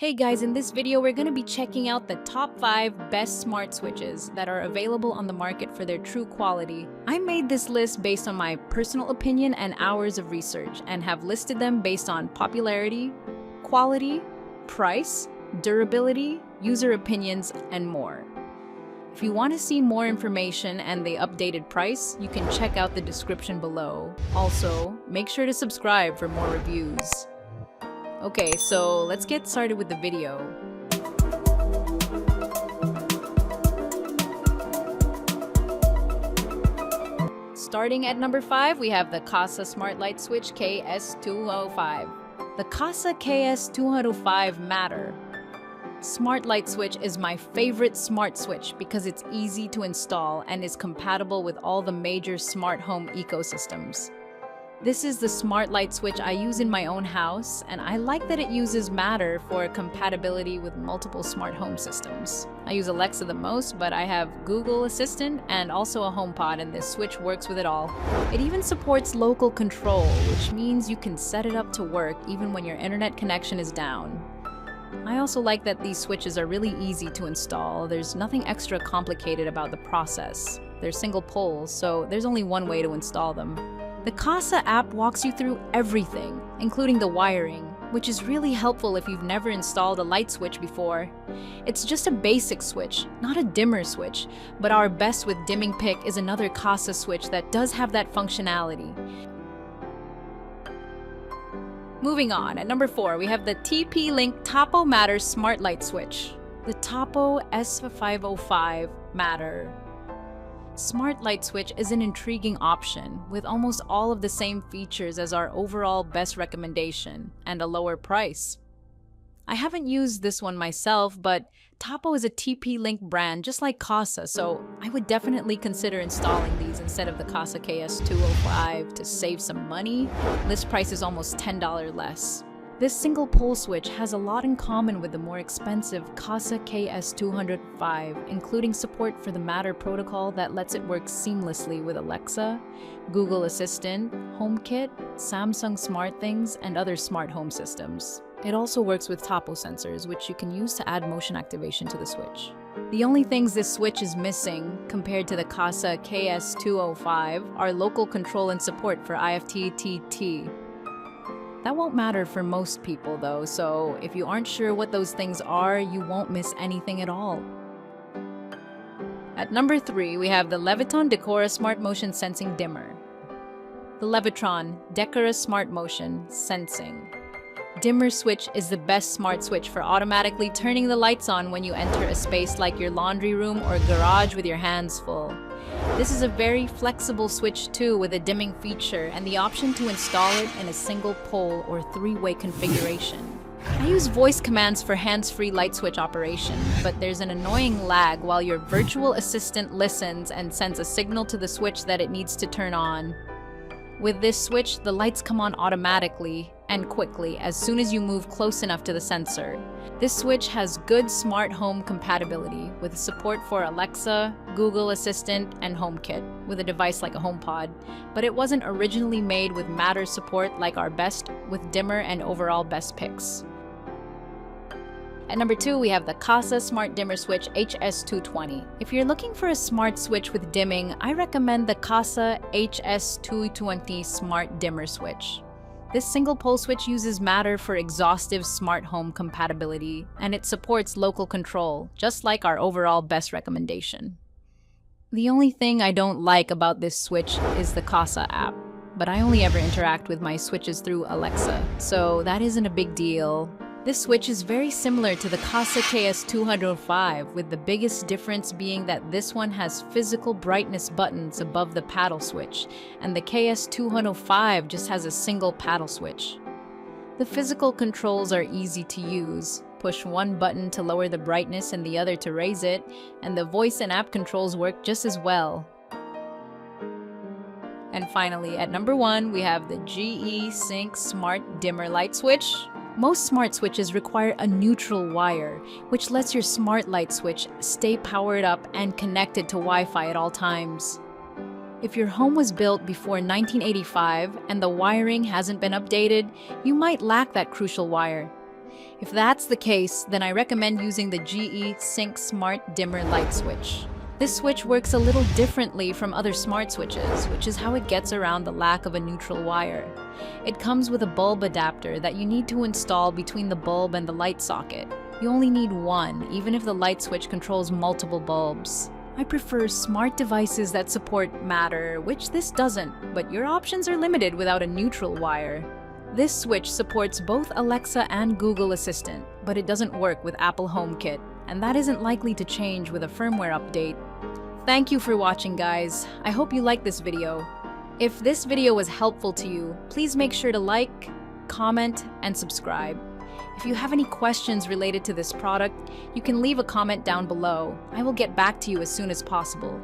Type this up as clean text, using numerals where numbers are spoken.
Hey guys, in this video we're going to be checking out the top 5 best smart switches that are available on the market for their true quality. I made this list based on my personal opinion and hours of research and have listed them based on popularity, quality, price, durability, user opinions, and more. If you want to see more information and the updated price, you can check out the description below. Also, make sure to subscribe for more reviews. Okay, so let's get started with the video. Starting at number 5, we have the Kasa Smart Light Switch KS205. The Kasa KS205 Matter Smart Light Switch is my favorite smart switch because it's easy to install and is compatible with all the major smart home ecosystems. This is the smart light switch I use in my own house, and I like that it uses Matter for compatibility with multiple smart home systems. I use Alexa the most, but I have Google Assistant and also a HomePod, and this switch works with it all. It even supports local control, which means you can set it up to work even when your internet connection is down. I also like that these switches are really easy to install. There's nothing extra complicated about the process. They're single poles, so there's only one way to install them. The Kasa app walks you through everything, including the wiring, which is really helpful if you've never installed a light switch before. It's just a basic switch, not a dimmer switch, but our best with dimming pick is another Kasa switch that does have that functionality. Moving on, at number 4, we have the TP-Link Tapo Matter Smart Light Switch. The Tapo S505 Matter Smart Light Switch is an intriguing option with almost all of the same features as our overall best recommendation and a lower price. I haven't used this one myself, but Tapo is a TP-Link brand just like Kasa, so I would definitely consider installing these instead of the Kasa KS205 to save some money. List price is almost $10 less. This single pole switch has a lot in common with the more expensive Kasa KS205, including support for the Matter protocol that lets it work seamlessly with Alexa, Google Assistant, HomeKit, Samsung SmartThings, and other smart home systems. It also works with Tapo sensors, which you can use to add motion activation to the switch. The only things this switch is missing, compared to the Kasa KS205, are local control and support for IFTTT. That won't matter for most people though, so if you aren't sure what those things are, you won't miss anything at all. At number 3, we have the Leviton Decora Smart Motion Sensing Dimmer. The Leviton Decora Smart Motion Sensing Dimmer switch is the best smart switch for automatically turning the lights on when you enter a space like your laundry room or garage with your hands full. This is a very flexible switch too, with a dimming feature and the option to install it in a single pole or 3-way configuration. I use voice commands for hands-free light switch operation, but there's an annoying lag while your virtual assistant listens and sends a signal to the switch that it needs to turn on. With this switch, the lights come on automatically and quickly as soon as you move close enough to the sensor. This switch has good smart home compatibility with support for Alexa, Google Assistant, and HomeKit with a device like a HomePod, but it wasn't originally made with Matter support like our best with dimmer and overall best picks. At number 2, we have the Kasa Smart Dimmer Switch HS220. If you're looking for a smart switch with dimming, I recommend the Kasa HS220 Smart Dimmer Switch. This single pole switch uses Matter for exhaustive smart home compatibility, and it supports local control, just like our overall best recommendation. The only thing I don't like about this switch is the Kasa app, but I only ever interact with my switches through Alexa, so that isn't a big deal. This switch is very similar to the Kasa KS205, with the biggest difference being that this one has physical brightness buttons above the paddle switch, and the KS205 just has a single paddle switch. The physical controls are easy to use. Push one button to lower the brightness and the other to raise it, and the voice and app controls work just as well. And finally, at number 1, we have the GE Cync Smart Dimmer Light Switch. Most smart switches require a neutral wire, which lets your smart light switch stay powered up and connected to Wi-Fi at all times. If your home was built before 1985 and the wiring hasn't been updated, you might lack that crucial wire. If that's the case, then I recommend using the GE Cync Smart Dimmer Light Switch. This switch works a little differently from other smart switches, which is how it gets around the lack of a neutral wire. It comes with a bulb adapter that you need to install between the bulb and the light socket. You only need one, even if the light switch controls multiple bulbs. I prefer smart devices that support Matter, which this doesn't, but your options are limited without a neutral wire. This switch supports both Alexa and Google Assistant, but it doesn't work with Apple HomeKit, and that isn't likely to change with a firmware update. Thank you for watching, guys. I hope you liked this video. If this video was helpful to you, please make sure to like, comment, and subscribe. If you have any questions related to this product, you can leave a comment down below. I will get back to you as soon as possible.